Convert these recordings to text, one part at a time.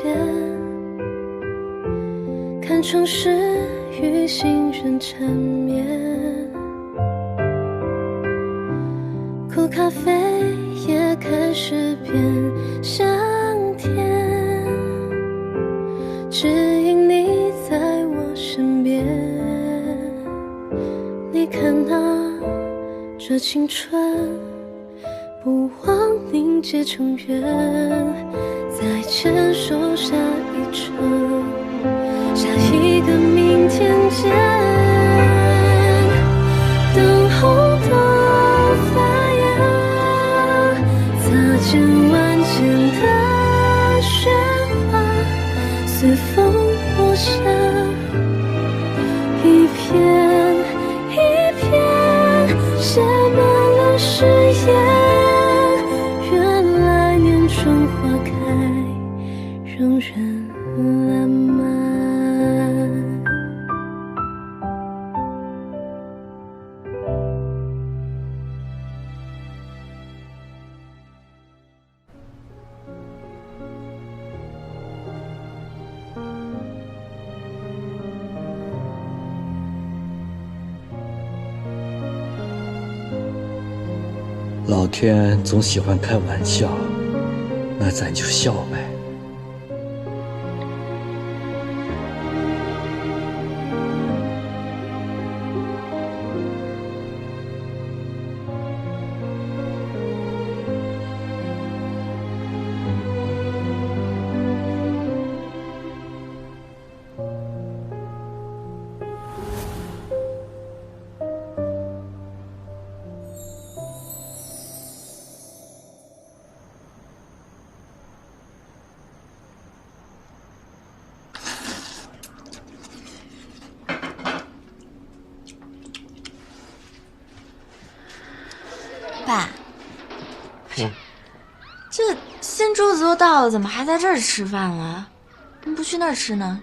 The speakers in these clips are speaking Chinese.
间，看城市与行人缠绵，苦咖啡也开始变香甜，只因你在我身边。你看啊，这青春不忘凝结成缘，再牵手下一程，下一个明天见。等候的发芽，擦肩万千的喧哗，随风落下，一片一片写满了誓言。原来年春花开，让人烂漫。老天总喜欢开玩笑，那咱就笑呗。爸，这新桌子都到了，怎么还在这儿吃饭了？怎么不去那儿吃呢？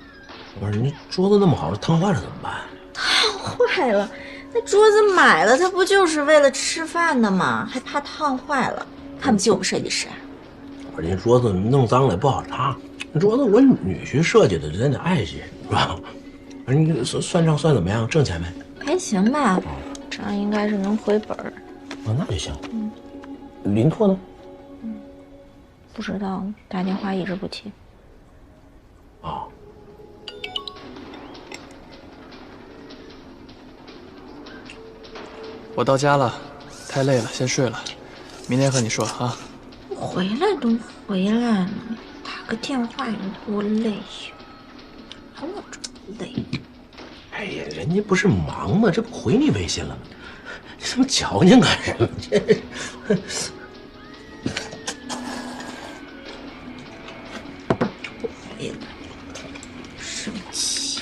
不是，你桌子那么好，烫坏了怎么办？烫坏了？那桌子买了，它不就是为了吃饭的吗？还怕烫坏了？看不起我们设计师？不是，你桌子弄脏了也不好擦。那桌子我女婿设计的，咱得爱惜，是吧？你算账算怎么样？挣钱没？还行吧，账应该是能回本儿。哦，那就行。临拓呢？不知道，打电话一直不接。哦。我到家了，太累了，先睡了。明天和你说啊。回来都回来了，打个电话有多累呀？还我这么累？哎呀，人家不是忙吗？这不回你微信了吗？你这么矫情干什么？这。回来，生气。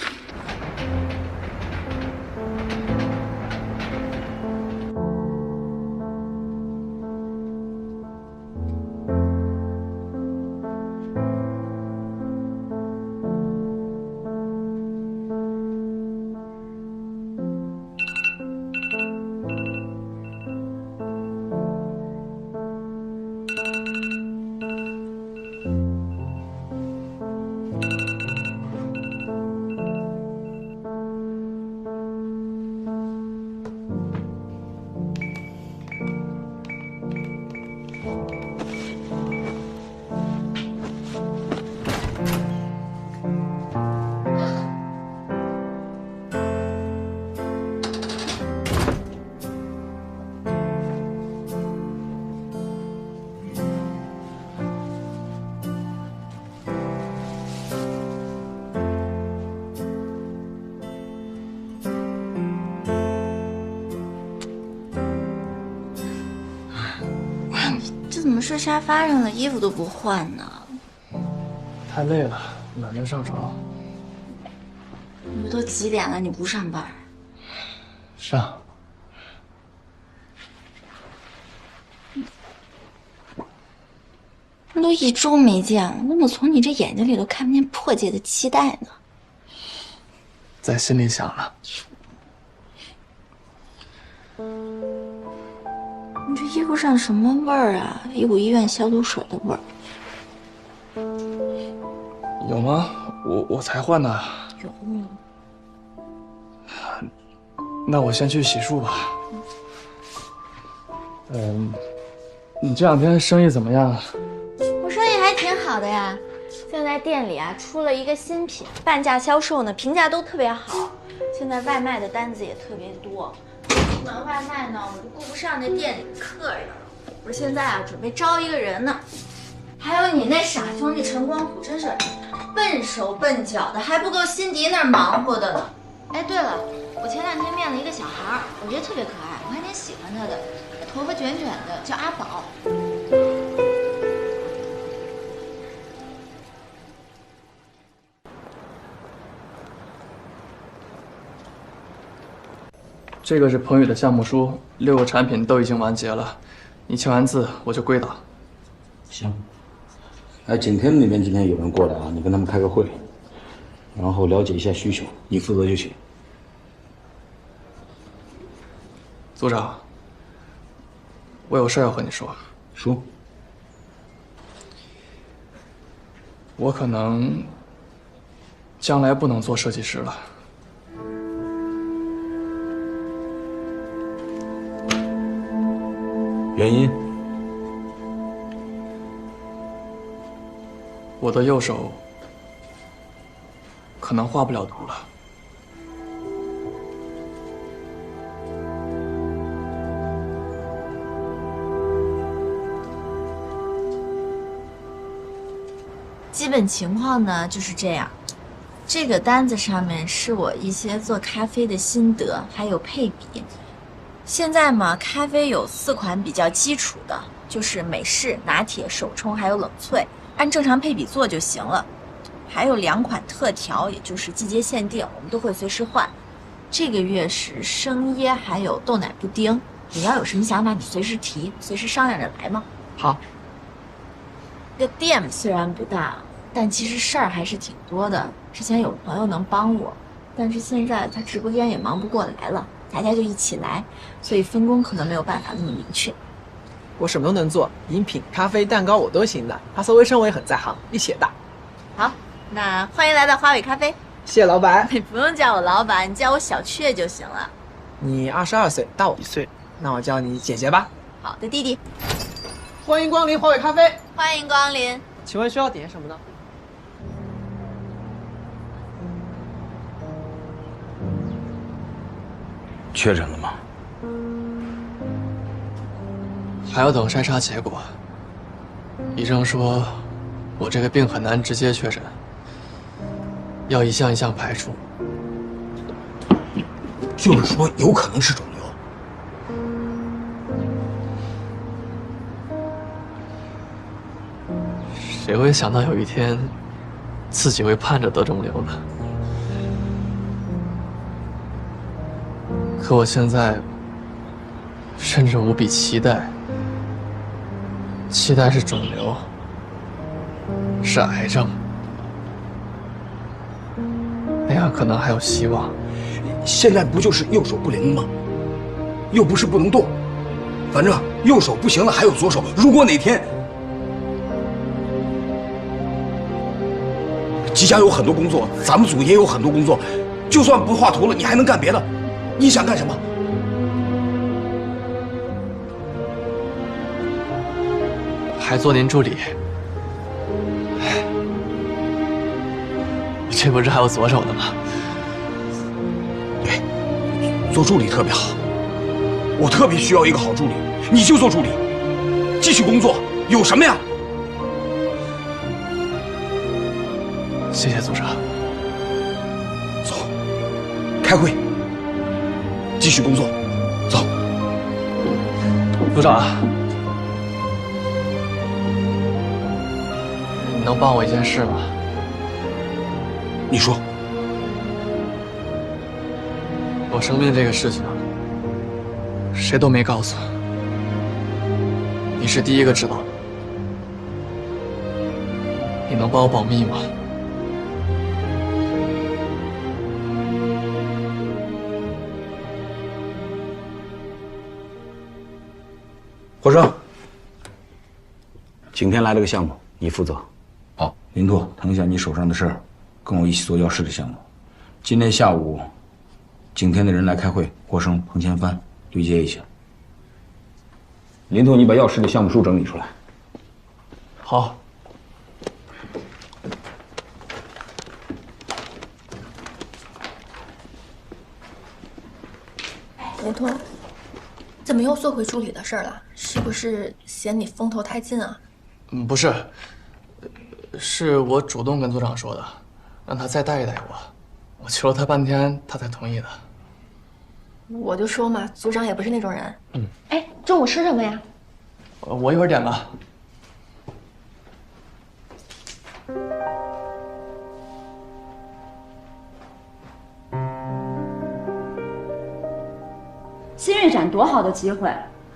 这怎么睡沙发上了，衣服都不换呢？太累了，懒得上床。你都几点了，你不上班？上。那都1周没见了，那我从你这眼睛里都看不见迫切的期待呢。在心里想了。你这衣服上什么味儿啊？一股医院消毒水的味儿。有吗？我才换的。有。那我先去洗漱吧。你这2天生意怎么样？我生意还挺好的呀，现在店里啊出了一个新品，半价销售呢，评价都特别好。现在外卖的单子也特别多，出门外卖呢，我就顾不上那店里的客人了。我现在啊准备招一个人呢。还有你那傻兄弟陈光虎，真是笨手笨脚的，还不够辛迪那儿忙活的呢。哎，对了，我前2天面了一个小孩，我觉得特别可爱，我还挺喜欢他的，头发卷卷的，叫阿宝。这个是彭宇的项目书，6个产品都已经完结了，你签完字我就归档。行。哎，景天那边今天有人过来啊，你跟他们开个会，然后了解一下需求，你负责就行。组长，我有事要和你说。说。我可能将来不能做设计师了。原因？我的右手可能画不了图了。基本情况呢就是这样，这个单子上面是我一些做咖啡的心得，还有配比。现在嘛，咖啡有4款比较基础的，就是美式、拿铁、手冲还有冷萃，按正常配比做就行了。还有2款特调，也就是季节限定，我们都会随时换。这个月是生椰还有豆奶布丁，你要有什么想法你随时提，随时商量着来嘛。好。这个店虽然不大，但其实事儿还是挺多的。之前有朋友能帮我，但是现在他直播间也忙不过来了，大家就一起来，所以分工可能没有办法那么明确。我什么都能做，饮品、咖啡、蛋糕我都行的。打扫卫生我也很在行，力气也大。好，那欢迎来到华伟咖啡。谢谢老板。你不用叫我老板，你叫我小雀就行了。你22岁，大我1岁，那我叫你姐姐吧。好的，弟弟。欢迎光临华伟咖啡。欢迎光临。请问需要点什么呢？确诊了吗？还要等筛查结果。医生说，我这个病很难直接确诊，要一项一项排除。就是说，有可能是肿瘤。谁会想到有一天，自己会盼着得肿瘤呢？可我现在，甚至无比期待是肿瘤，是癌症，那样可能还有希望。现在不就是右手不灵吗？又不是不能动，反正右手不行了还有左手。如果哪天即将有很多工作，咱们组也有很多工作，就算不画图了，你还能干别的。你想干什么？还做您助理，这不是还有左手的吗？对，做助理特别好，我特别需要一个好助理，你就做助理，继续工作，有什么呀？谢谢组长。走，开会，继续工作，走。组长，你能帮我一件事吗？你说。我生病这个事情，谁都没告诉我，你是第一个知道的。你能帮我保密吗？火生，景天来了个项目，你负责。好，林拓，腾一下你手上的事儿，跟我一起做药师的项目。今天下午，景天的人来开会，郭生、彭千帆对接一下。林拓，你把药师的项目书整理出来。好。林拓，怎么又做回助理的事儿了？是不是嫌你风头太近啊？不是，是我主动跟组长说的，让他再带一带我。我求了他半天，他才同意的。我就说嘛，组长也不是那种人。哎，中午吃什么呀？我一会儿点吧。新锐展多好的机会，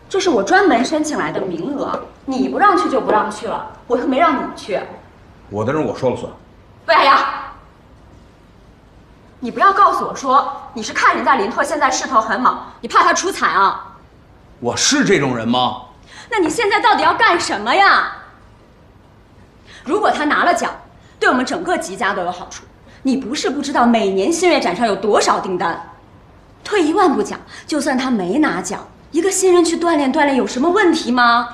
这是我专门申请来的名额，你不让去就不让去了，我又没让你去。我的人我说了算。魏海洋，你不要告诉我说你是看人家林拓现在势头很猛，你怕他出彩啊？我是这种人吗？那你现在到底要干什么呀？如果他拿了奖，对我们整个吉家都有好处。你不是不知道每年新锐展上有多少订单。退一万步讲，就算他没拿奖，一个新人去锻炼锻炼有什么问题吗？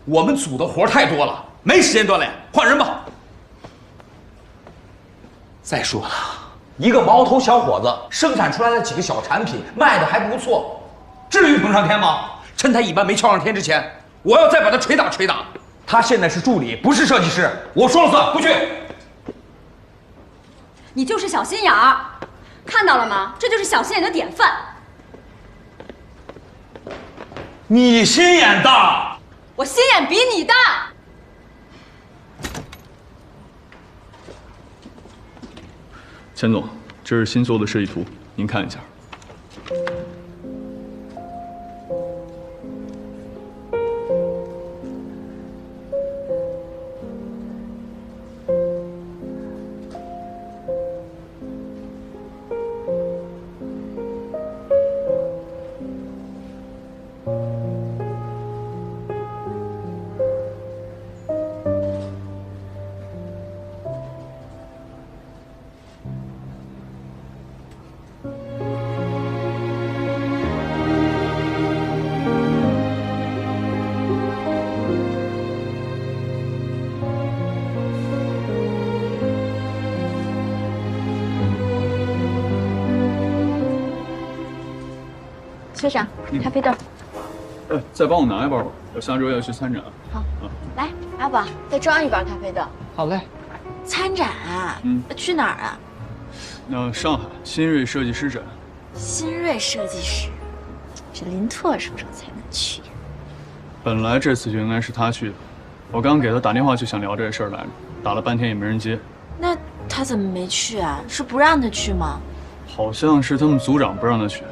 我们组的活太多了，没时间锻炼，换人吧。再说了，一个毛头小伙子生产出来了几个小产品，卖的还不错，至于捧上天吗？趁他尾巴没翘上天之前，我要再把他捶打捶打。他现在是助理，不是设计师，我说了算，不去。你就是小心眼儿。看到了吗？这就是小心眼的典范。你心眼大，我心眼比你大。钱总，这是新做的设计图，您看一下。学长，咖啡豆。再帮我拿一包吧，我下周要去参展。好，来，阿宝，再装一包咖啡豆。好嘞。参展啊？去哪儿啊？上海新锐设计师展。新锐设计师，这林拓什么时候才能去呀？本来这次就应该是他去的，我刚给他打电话就想聊这事儿来着，打了半天也没人接。那他怎么没去啊？是不让他去吗？好像是他们组长不让他去。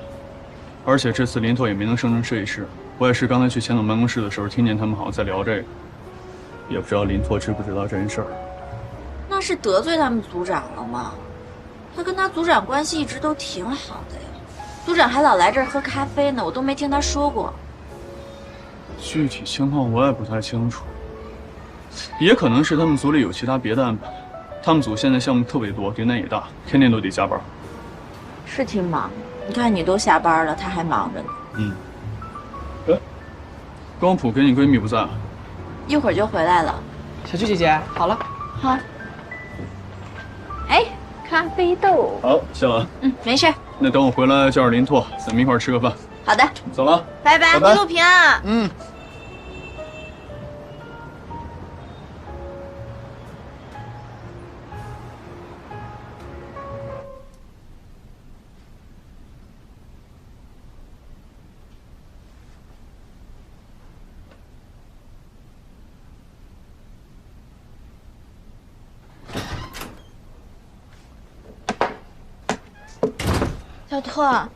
而且这次林拓也没能升成设计师，我也是刚才去钱总办公室的时候听见他们好像在聊这个，也不知道林拓知不知道这件事儿。那是得罪他们组长了吗？他跟他组长关系一直都挺好的呀，组长还老来这儿喝咖啡呢，我都没听他说过。具体情况我也不太清楚，也可能是他们组里有其他别的安排。他们组现在项目特别多，订单也大，天天都得加班。是挺忙。你看你都下班了，他还忙着呢。光谱给你闺蜜不在，一会儿就回来了。小鞠姐姐，好了。好。哎，咖啡豆。好，谢了。没事。那等我回来叫上林拓，咱们一块儿吃个饭。好的。走了。拜拜，一路平安。小拓，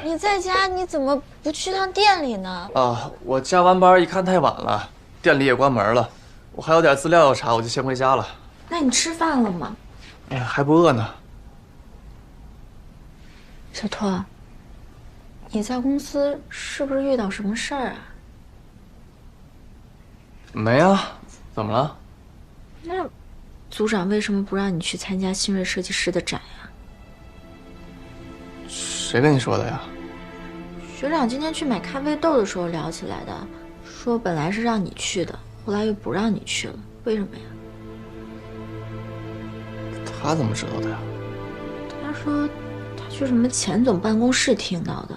你在家你怎么不去趟店里呢？我加完班一看太晚了，店里也关门了，我还有点资料要查，我就先回家了。那你吃饭了吗？还不饿呢。小拓，你在公司是不是遇到什么事儿啊？没啊，怎么了？那组长为什么不让你去参加新锐设计师的展呀？谁跟你说的呀？学长今天去买咖啡豆的时候聊起来的，说本来是让你去的，后来又不让你去了，为什么呀？他怎么知道的呀？他说他去什么钱总办公室听到的。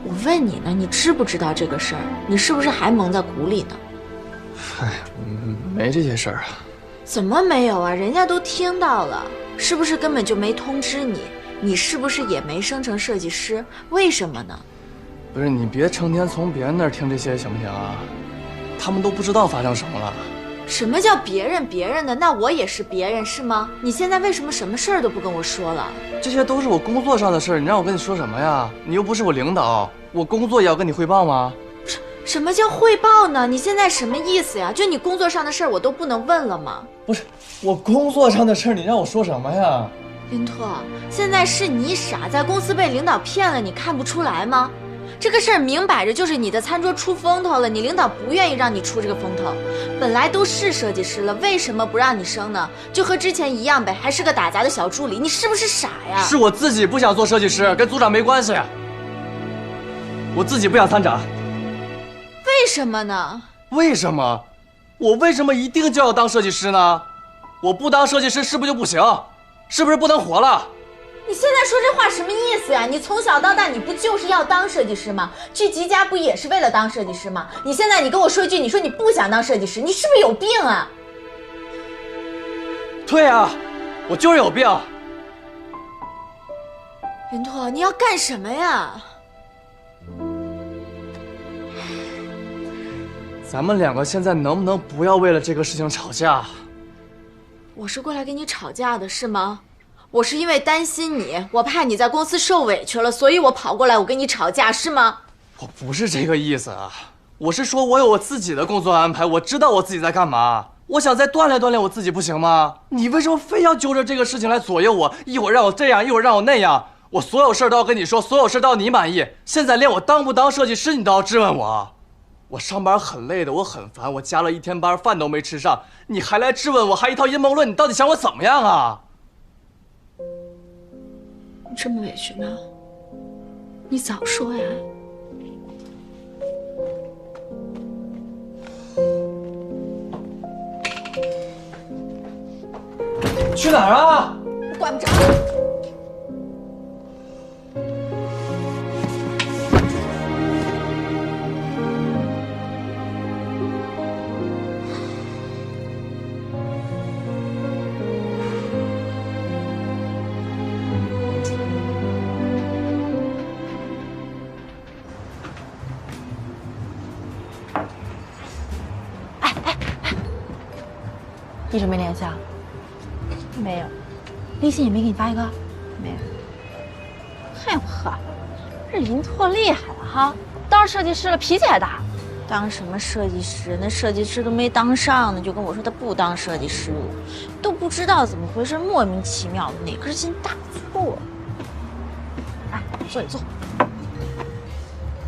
我问你呢，你知不知道这个事儿？你是不是还蒙在鼓里呢？哎，没这些事儿啊。怎么没有啊？人家都听到了，是不是根本就没通知你？你是不是也没升成设计师？为什么呢？不是，你别成天从别人那儿听这些行不行啊？他们都不知道发生什么了。什么叫别人的？那我也是别人是吗？你现在为什么什么事儿都不跟我说了？这些都是我工作上的事儿，你让我跟你说什么呀？你又不是我领导，我工作也要跟你汇报吗？什么叫汇报呢？你现在什么意思呀？就你工作上的事儿我都不能问了吗？不是，我工作上的事儿，你让我说什么呀？林拓，现在是你傻，在公司被领导骗了，你看不出来吗？这个事儿明摆着就是你的餐桌出风头了，你领导不愿意让你出这个风头。本来都是设计师了，为什么不让你升呢？就和之前一样呗，还是个打杂的小助理，你是不是傻呀？是我自己不想做设计师，跟组长没关系。我自己不想参展。为什么呢？为什么？我为什么一定就要当设计师呢？我不当设计师是不是就不行？是不是不能活了？你现在说这话什么意思呀？你从小到大你不就是要当设计师吗？去吉家不也是为了当设计师吗？你现在你跟我说一句，你说你不想当设计师，你是不是有病啊？对啊，我就是有病。林拓，你要干什么呀？咱们两个现在能不能不要为了这个事情吵架？我是过来跟你吵架的是吗？我是因为担心你，我怕你在公司受委屈了，所以我跑过来，我跟你吵架是吗？我不是这个意思啊，我是说我有我自己的工作安排，我知道我自己在干嘛，我想再锻炼锻炼我自己，不行吗？你为什么非要揪着这个事情来左右我？一会儿让我这样，一会儿让我那样，我所有事儿都要跟你说，所有事儿都要你满意。现在连我当不当设计师你都要质问我。我上班很累的，我很烦，我加了1天班，饭都没吃上，你还来质问我，还一套阴谋论，你到底想我怎么样啊？你这么委屈吗？你早说呀！去哪儿啊？我管不着。一直没联系啊？没有。微信也没给你发一个？没有。哎呦呵，这林拓厉害了哈，当设计师了脾气还大。当什么设计师？那设计师都没当上呢，就跟我说他不当设计师了，都不知道怎么回事，莫名其妙的哪根筋搭错。哎，坐你坐。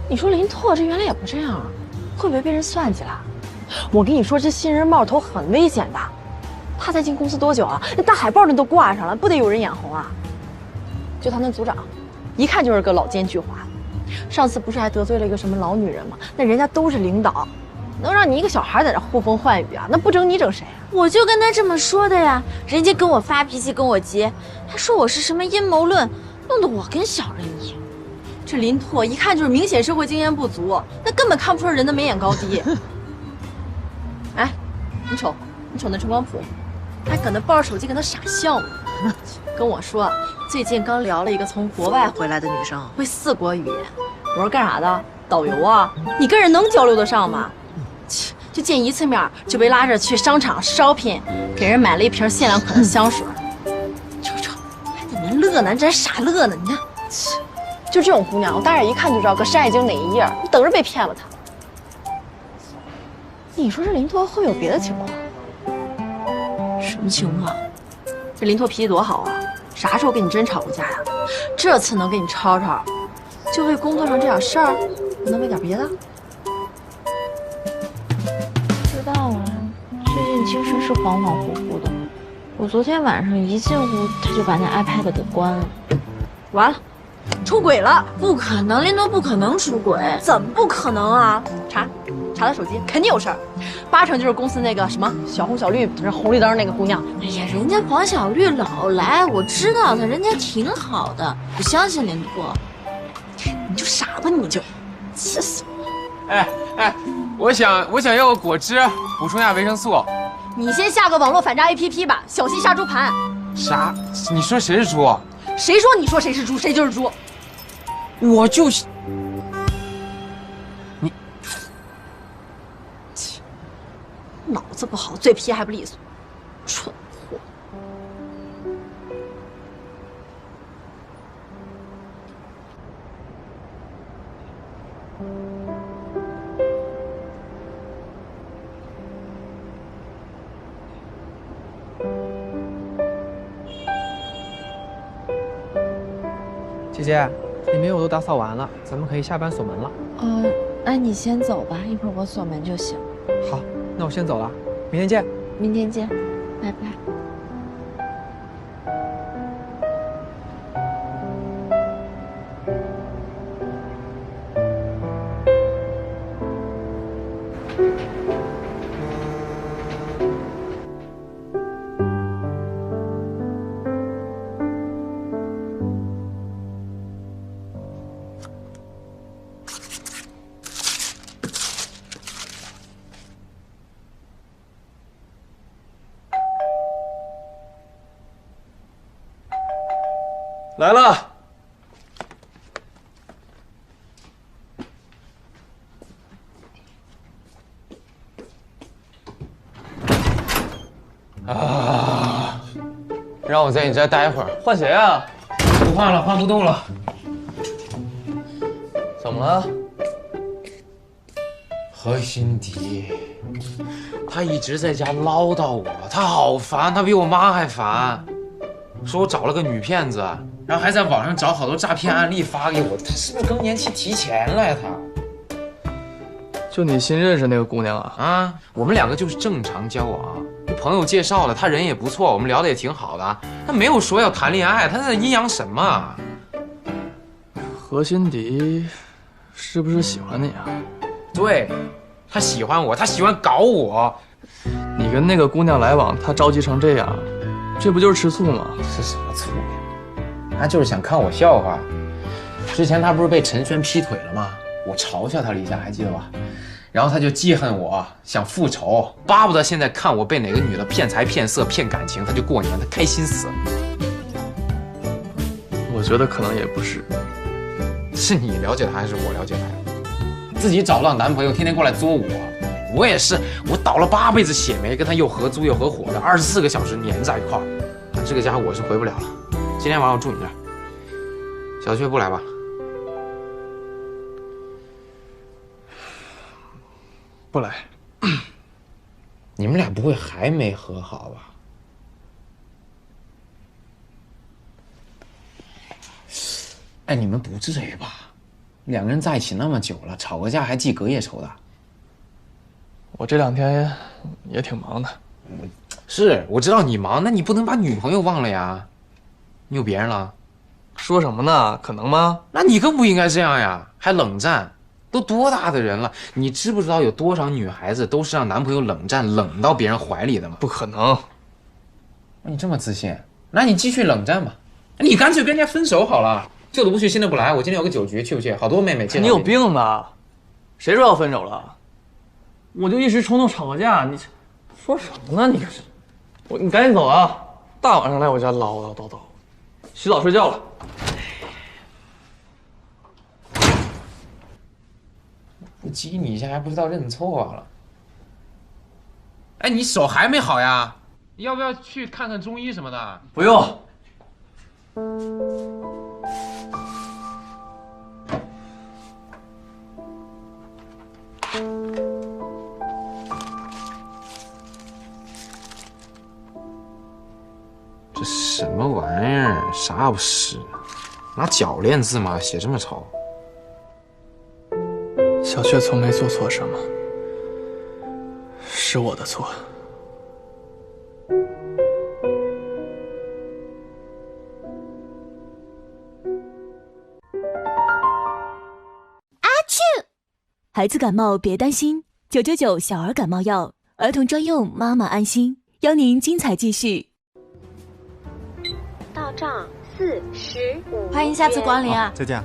你说林拓这原来也不这样啊，会不会被人算计了？我跟你说，这新人冒头很危险的。他才进公司多久啊？那大海报那都挂上了，不得有人眼红啊？就他那组长，一看就是个老奸巨猾。上次不是还得罪了一个什么老女人吗？那人家都是领导，能让你一个小孩在这呼风唤雨啊？那不整你整谁啊？我就跟他这么说的呀，人家跟我发脾气，跟我急，还说我是什么阴谋论，弄得我跟小人一样。这林拓一看就是明显社会经验不足，那根本看不出人的眉眼高低。哎，你瞅那陈光普，还搁那抱着手机跟他傻笑呢。跟我说，最近刚聊了一个从国外回来的女生，会4国语言。我说干啥的？导游啊？你跟人能交流得上吗？切，就见一次面就被拉着去商场 shopping， 给人买了一瓶限量款的香水。瞅，还在那乐呢，这傻乐呢？你看，切，就这种姑娘，我大眼一看就知道搁山海经哪一页，你等着被骗吧她。你说这林拓会不会有别的情况？什么情况？这林拓脾气多好啊，啥时候跟你真吵过架呀？这次能跟你吵吵，就为工作上这点事儿，能为点别的？不知道啊，最近精神是恍恍惚惚的。我昨天晚上一进屋，他就把那 iPad 给关了。完了，出轨了！不可能，林多不可能出轨。怎么不可能啊？查他手机，肯定有事儿，8成就是公司那个什么小红小绿，是红绿灯那个姑娘。哎呀，人家黄小绿老来，我知道他，人家挺好的，我相信林多。你就傻吧，你就，气死我了！哎，我想要个果汁，补充下维生素。你先下个网络反诈 APP 吧，小心下猪盘。啥？你说谁是猪？谁说你说谁是猪，谁就是猪。我就是你，脑子不好，嘴皮还不利索，蠢货。姐姐，里面我都打扫完了，咱们可以下班锁门了。那你先走吧，一会儿我锁门就行。好，那我先走了，明天见。明天见，拜拜。来了。啊！让我在你这待会儿。换鞋啊？不换了，换不动了。怎么了？何心迪，他一直在家唠叨我，他好烦，他比我妈还烦。说我找了个女骗子，然后还在网上找好多诈骗案例发给我。他是不是更年期提前了呀？他就你新认识那个姑娘啊？啊，我们两个就是正常交往，朋友介绍的，他人也不错，我们聊得也挺好的。他没有说要谈恋爱，他在阴阳什么？何心迪是不是喜欢你啊？对，他喜欢我，他喜欢搞我。你跟那个姑娘来往，他着急成这样，这不就是吃醋吗？吃什么醋呀？他就是想看我笑话。之前他不是被陈轩劈腿了吗？我嘲笑他了一下，还记得吧？然后他就记恨我，想复仇，巴不得现在看我被哪个女的骗财骗色骗感情，他就过年，他开心死。我觉得可能也不是，是你了解他还是我了解他呀？自己找不到男朋友，天天过来作我。我也是，我倒了8辈子血霉，跟他又合租又合伙的，24个小时黏在一块儿。这个家我是回不了了。今天晚上我住你这儿，小薛不来吧？不来。你们俩不会还没和好吧？哎，你们不至于吧？两个人在一起那么久了，吵个架还记隔夜仇的。我这2天也挺忙的。是，我知道你忙，那你不能把女朋友忘了呀。你有别人了？说什么呢？可能吗？那你更不应该这样呀，还冷战。都多大的人了，你知不知道有多少女孩子都是让男朋友冷战，冷到别人怀里的吗？不可能。你这么自信，那你继续冷战吧。你干脆跟人家分手好了。旧的不去，新的不来。我今天有个酒局，去不去？好多妹妹介绍你。你有病吧？谁说要分手了？我就一时冲动吵个架，你说什么呢？你这是，你赶紧走啊！大晚上来我家唠唠叨叨，洗澡睡觉了。不激你一下还不知道认错了。哎，你手还没好呀？要不要去看看中医什么的？不用。这什么玩意儿？啥也不是，拿脚练字吗？写这么丑。小薛从没做错什么，是我的错。孩子感冒别担心，999小儿感冒药，儿童专用，妈妈安心。邀您精彩继续。到账45。欢迎下次光临啊！再见。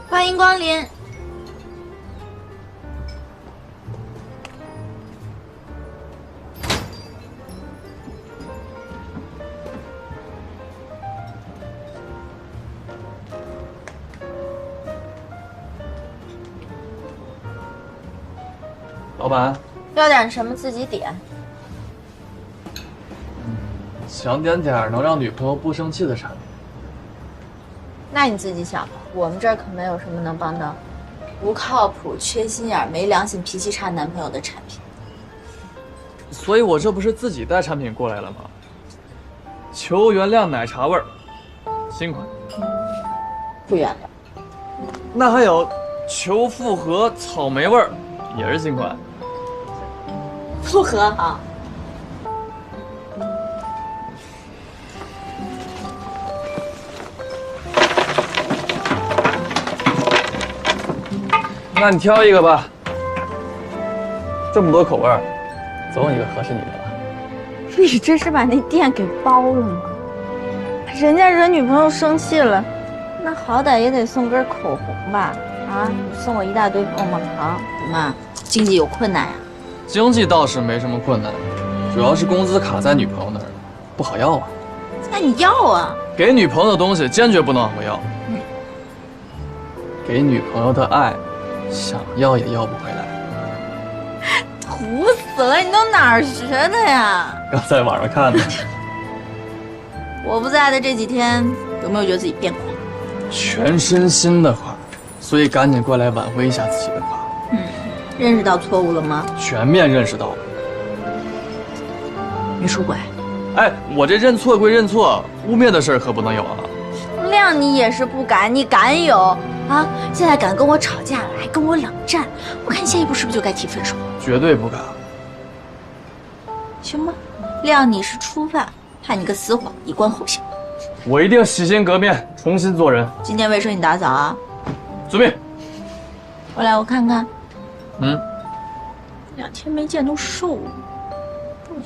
欢迎光临。老板，要点什么自己点。想点点能让女朋友不生气的产品。那你自己想吧，我们这儿可没有什么能帮到不靠谱、缺心眼、没良心、脾气差男朋友的产品。所以我这不是自己带产品过来了吗？求原谅奶茶味儿，新款。不原谅。那还有求复合草莓味儿，也是新款。复合好。那你挑一个吧。这么多口味儿，总有一个合适你的吧？你这是把那店给包了吗？人家惹女朋友生气了，那好歹也得送根口红吧？啊，你送我一大堆棒棒糖，怎么经济有困难呀？经济倒是没什么困难，主要是工资卡在女朋友那儿，不好要啊。那你要啊？给女朋友的东西坚决不能往回要。给女朋友的爱，想要也要不回来。土死了！你都哪儿学的呀？刚在网上看的。我不在的这几天，有没有觉得自己变垮？全身心的垮，所以赶紧过来挽回一下自己的垮。认识到错误了吗？全面认识到了。没出轨。哎，我这认错归认错，污蔑的事儿可不能有啊。谅你也是不敢，你敢有啊？现在敢跟我吵架了，还跟我冷战，我看你下一步是不是就该提分手？绝对不敢。行吧，谅你是初犯，判你个死缓，以观后效。我一定洗心革面，重新做人。今天卫生你打扫啊。遵命。过来，我看看。2天没见都瘦了。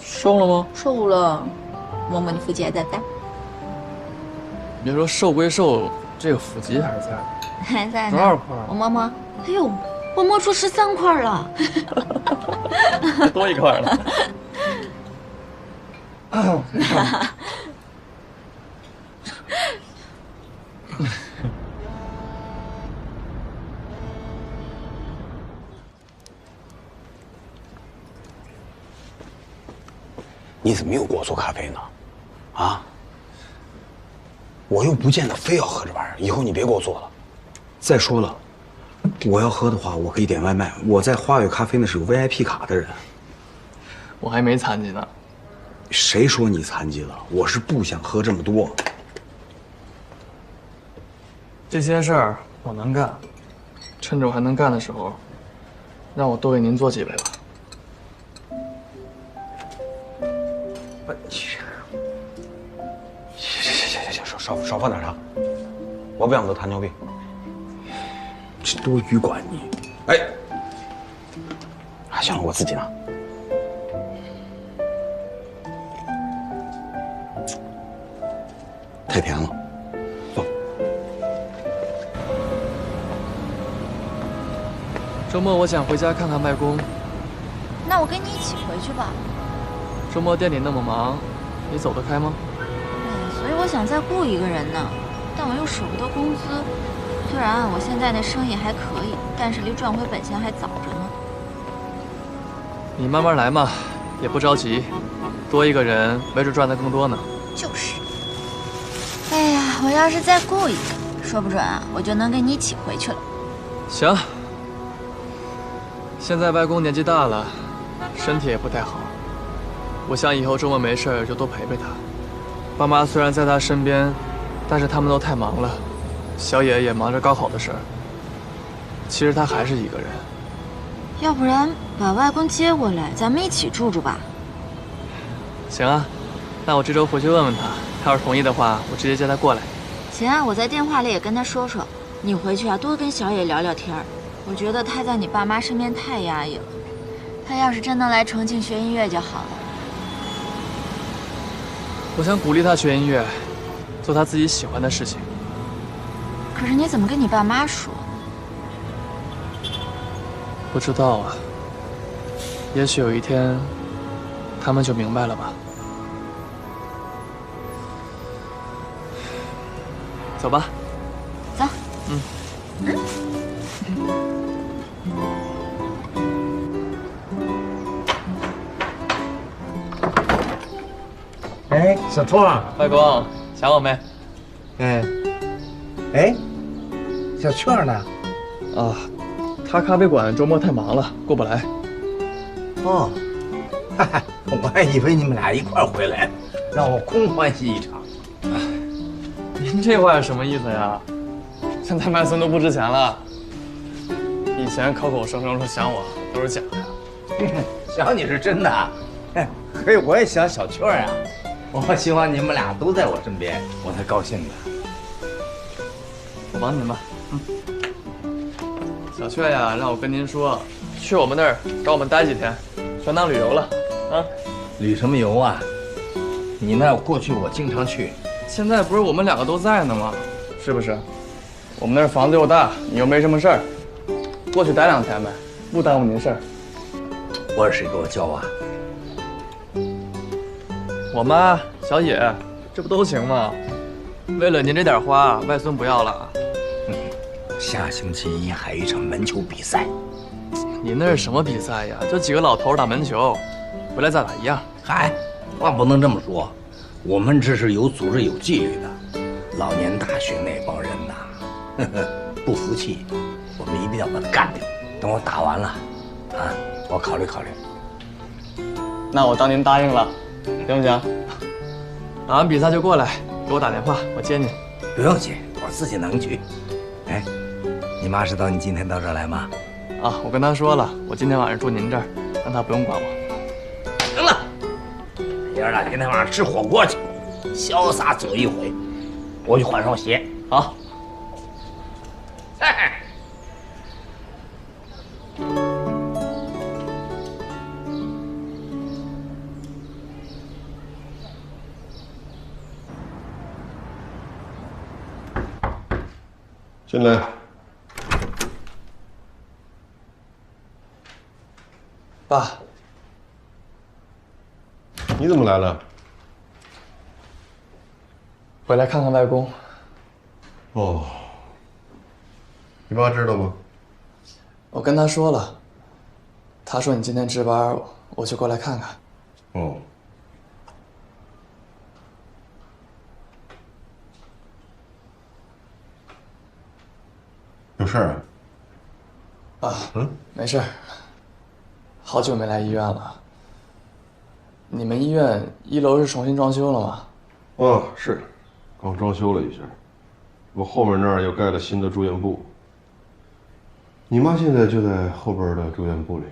瘦了吗？瘦了。摸摸你腹肌还在不在？别说瘦归瘦，这个腹肌还是在的。还在呢。多少块？我摸摸。哎呦，我摸出13块了。多1块了。你怎么又给我做咖啡呢？啊！我又不见得非要喝这玩意儿，以后你别给我做了。再说了，我要喝的话，我可以点外卖。我在花月咖啡那是有 VIP 卡的人。我还没残疾呢。谁说你残疾了？我是不想喝这么多。这些事儿我能干，趁着我还能干的时候，让我多给您做几杯吧。行，少放点茶。我不想得糖尿病。这多余管你。哎，行了，我自己拿。太甜了，放。周末我想回家看看外公。那我跟你一起回去吧。周末店里那么忙，你走得开吗？所以我想再雇一个人呢，但我又舍不得工资。虽然我现在那生意还可以，但是离赚回本钱还早着呢。你慢慢来嘛，也不着急，多一个人没准赚得更多呢。就是。哎呀，我要是再雇一个，说不准啊，我就能跟你一起回去了。行。现在外公年纪大了，身体也不太好，我想以后周末没事就多陪陪他。爸妈虽然在他身边，但是他们都太忙了，小野也忙着高考的事儿。其实他还是一个人。要不然把外公接过来，咱们一起住住吧。行啊，那我这周回去问问他，他要是同意的话，我直接接他过来。行啊，我在电话里也跟他说说，你回去啊多跟小野聊聊天儿。我觉得他在你爸妈身边太压抑了，他要是真能来重庆学音乐就好了。我想鼓励他学音乐，做他自己喜欢的事情。可是你怎么跟你爸妈说？不知道啊，也许有一天，他们就明白了吧。走吧。走。哎，小兔儿，外公，想我没？哎，小雀儿呢？啊，他咖啡馆周末太忙了，过不来。哦，哈哈，我还以为你们俩一块儿回来，让我空欢喜一场。您这话是什么意思呀？现在麦森都不值钱了，以前口口声声说想我都是假的。想你是真的，哎，可以我也想小雀儿啊。我希望你们俩都在我身边，我才高兴呢。我帮您吧。小雀呀，让我跟您说，去我们那儿找我们待几天，全当旅游了啊。旅什么游啊？你那过去我经常去。现在不是我们两个都在呢吗？是不是？我们那儿房子又大，你又没什么事儿，过去待2天呗，不耽误您事儿。我是谁给我教啊？我妈、小野，这不都行吗？为了您这点花，外孙不要了。下星期一还有一场门球比赛。您那是什么比赛呀？就几个老头打门球，回来再打一样。嗨，话不能这么说，我们这是有组织有纪律的。老年大学那帮人呐，不服气，我们一定要把他干掉。等我打完了，啊，我考虑考虑。那我当您答应了，行不行？打完比赛就过来，给我打电话，我接您。不用接，我自己能去。哎，你妈知道你今天到这儿来吗？啊，我跟她说了，我今天晚上住您这儿，让她不用管我。行了，爷儿俩今天晚上吃火锅去，潇洒走一回。我去换双鞋。好。哎。进来。爸，你怎么来了？回来看看外公。哦，你妈知道吗？我跟她说了，她说你今天值班，我就过来看看。哦。有事儿啊？没事儿。好久没来医院了。你们医院1楼是重新装修了吗？哦，是，刚装修了一下。我后面那儿又盖了新的住院部。你妈现在就在后边的住院部里。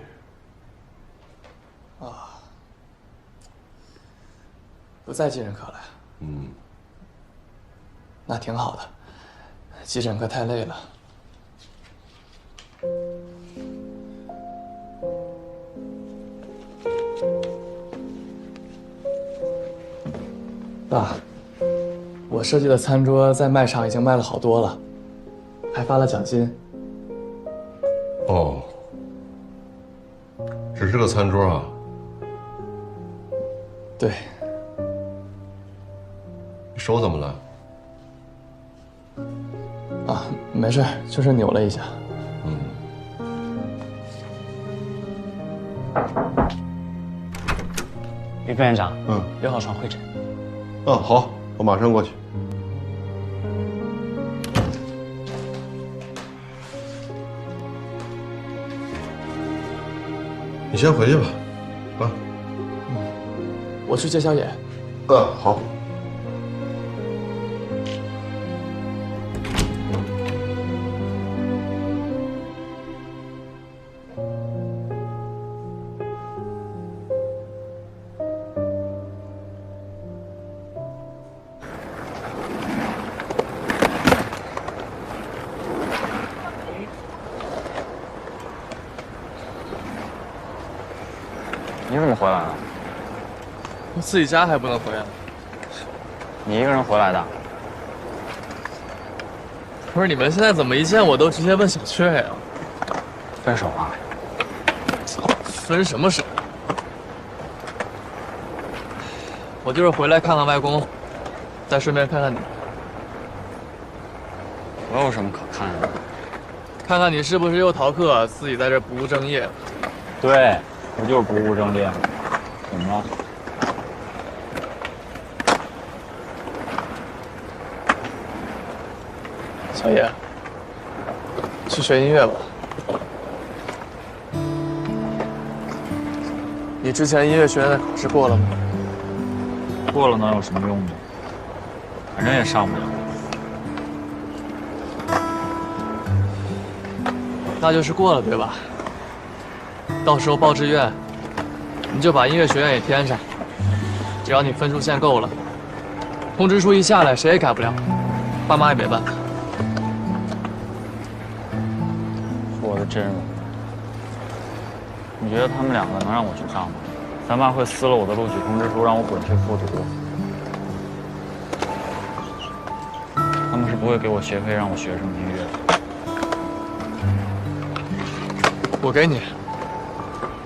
啊，不在急诊科了。嗯，那挺好的。急诊科太累了。爸，我设计的餐桌在卖场已经卖了好多了，还发了奖金。哦，只是个餐桌啊？对。你手怎么了？啊，没事，就是扭了一下。于副院长，6号床会诊。好，我马上过去。你先回去吧，啊。我去接小野。好。你怎么回来了？我自己家还不能回来？你一个人回来的？不是，你们现在怎么一见我都直接问小雀呀？分手了？分什么手？我就是回来看看外公，再顺便看看你。我有什么可看的？看看你是不是又逃课，自己在这不务正业。对，我就是不务正业。怎么了？小野，去学音乐吧。你之前音乐学院的考试过了吗？过了能有什么用呢？反正也上不了。那就是过了，对吧？到时候报志愿，你就把音乐学院也填上。只要你分数线够了，通知书一下来，谁也改不了，爸妈也没办法。说的真容易。你觉得他们两个能让我去上吗？咱爸会撕了我的录取通知书，让我滚去复读。他们是不会给我学费，让我学什么音乐的。我给你，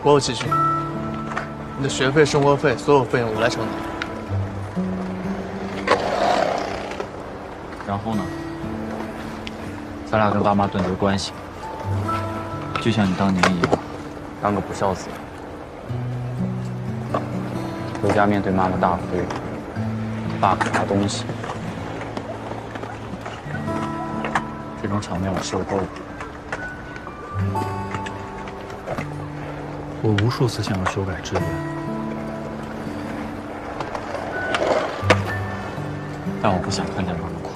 我有积蓄，你的学费、生活费，所有费用我来承担。然后呢？咱俩跟爸妈断绝关系，就像你当年一样，当个不孝子。回家面对妈妈大哭，爸给拿东西，这种场面我受够了。我无数次想要修改志愿，但我不想看见妈妈哭。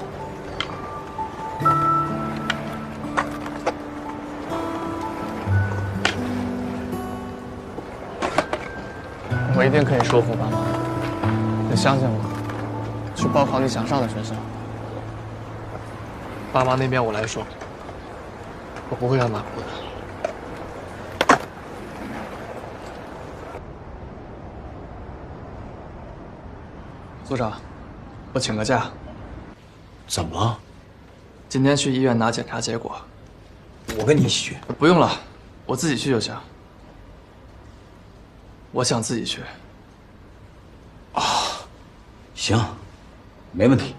我一定可以说服爸妈，你相信我，去报考你想上的学校。爸妈那边我来说，我不会让妈哭的。组长，我请个假。怎么了？今天去医院拿检查结果。我跟你一起去。不用了，我自己去就行。我想自己去。行，没问题。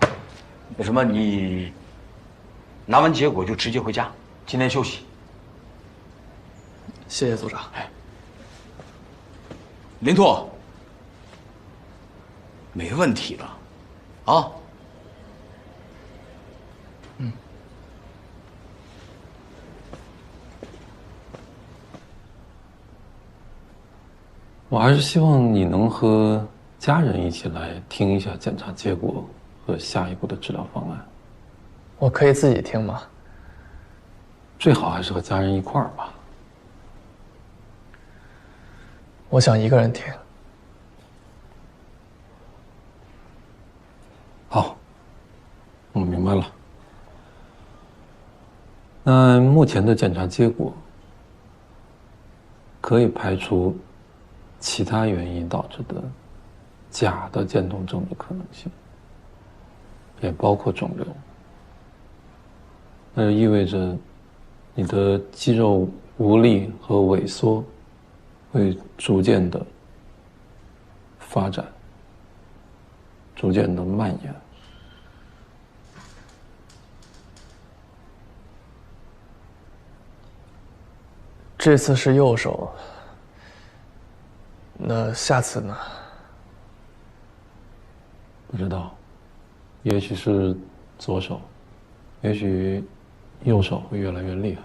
那什么，你拿完结果就直接回家，今天休息。谢谢组长。林拓，没问题了，啊？我还是希望你能和家人一起来听一下检查结果和下一步的治疗方案。我可以自己听吗？最好还是和家人一块儿吧。我想一个人听。好，我明白了。那目前的检查结果可以排除其他原因导致的假的渐冻症的可能性，也包括肿瘤。那就意味着你的肌肉无力和萎缩会逐渐的发展，逐渐的蔓延。这次是右手，那下次呢？不知道，也许是左手，也许右手会越来越厉害。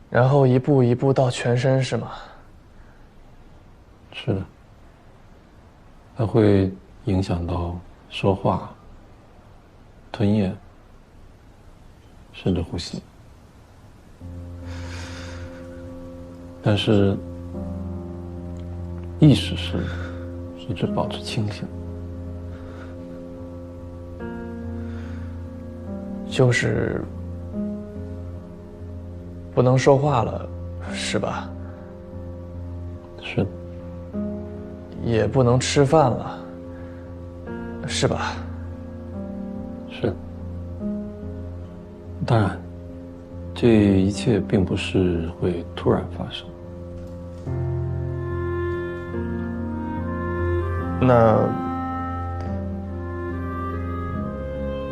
然后一步一步到全身是吗？是的，它会影响到说话、吞咽，甚至呼吸。但是意识是一直保持清醒，就是不能说话了，是吧？是。也不能吃饭了，是吧？是。当然，这一切并不是会突然发生。那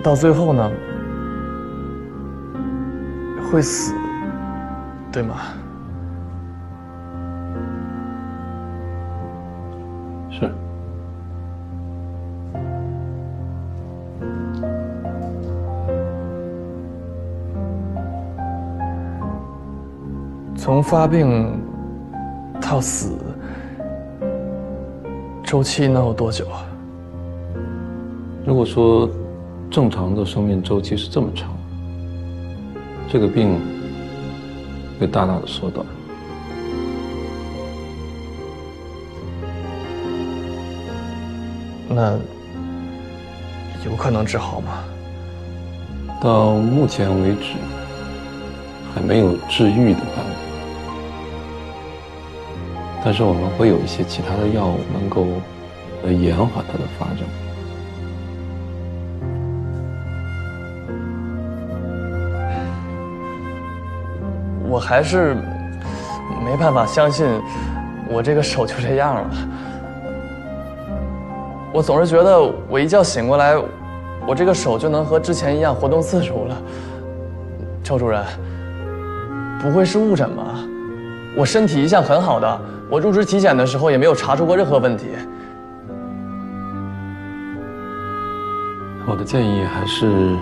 到最后呢？会死，对吗？是。从发病到死，周期能有多久啊？如果说正常的生命周期是这么长，这个病会大大的缩短。那有可能治好吗？到目前为止，还没有治愈的办法。但是我们会有一些其他的药物能够延缓它的发展。我还是没办法相信我这个手就这样了。我总是觉得我一觉醒过来，我这个手就能和之前一样活动自如了。周主任，不会是误诊吧？我身体一向很好的，我入职体检的时候也没有查出过任何问题。我的建议还是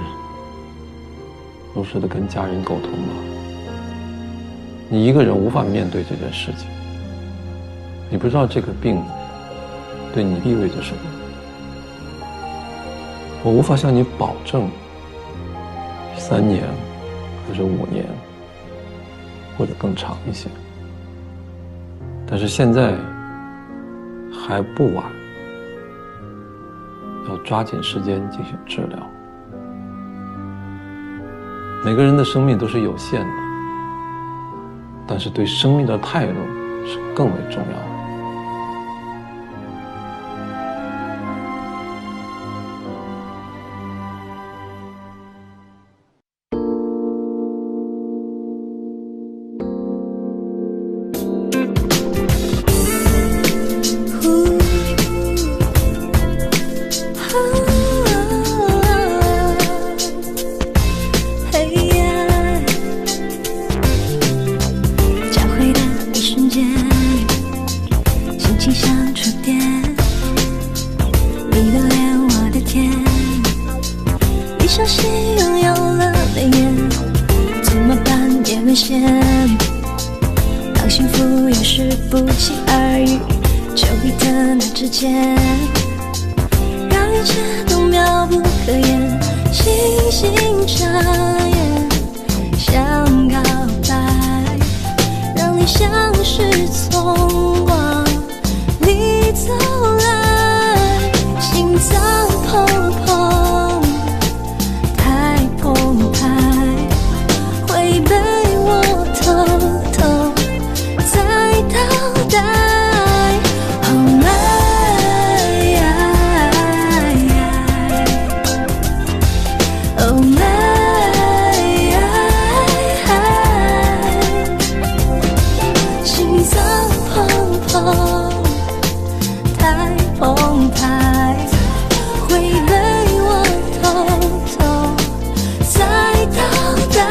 如实的跟家人沟通吧。你一个人无法面对这件事情，你不知道这个病对你意味着什么。我无法向你保证3年还是5年，或者更长一些。但是现在还不晚，要抓紧时间进行治疗。每个人的生命都是有限的，但是对生命的态度是更为重要的。当幸福有时不期而遇，久违的那之间，让一切都妙不可言，星星眨眼，想告白，让你像是从往里走来，心脏砰砰太澎湃，会被我偷偷再倒带。Oh my，Oh my，心脏砰砰太澎湃，会被我偷偷再倒带。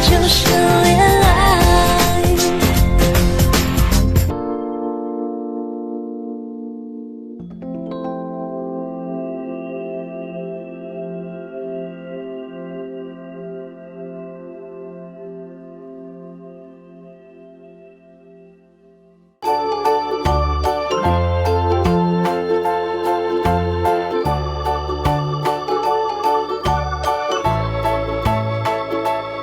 就是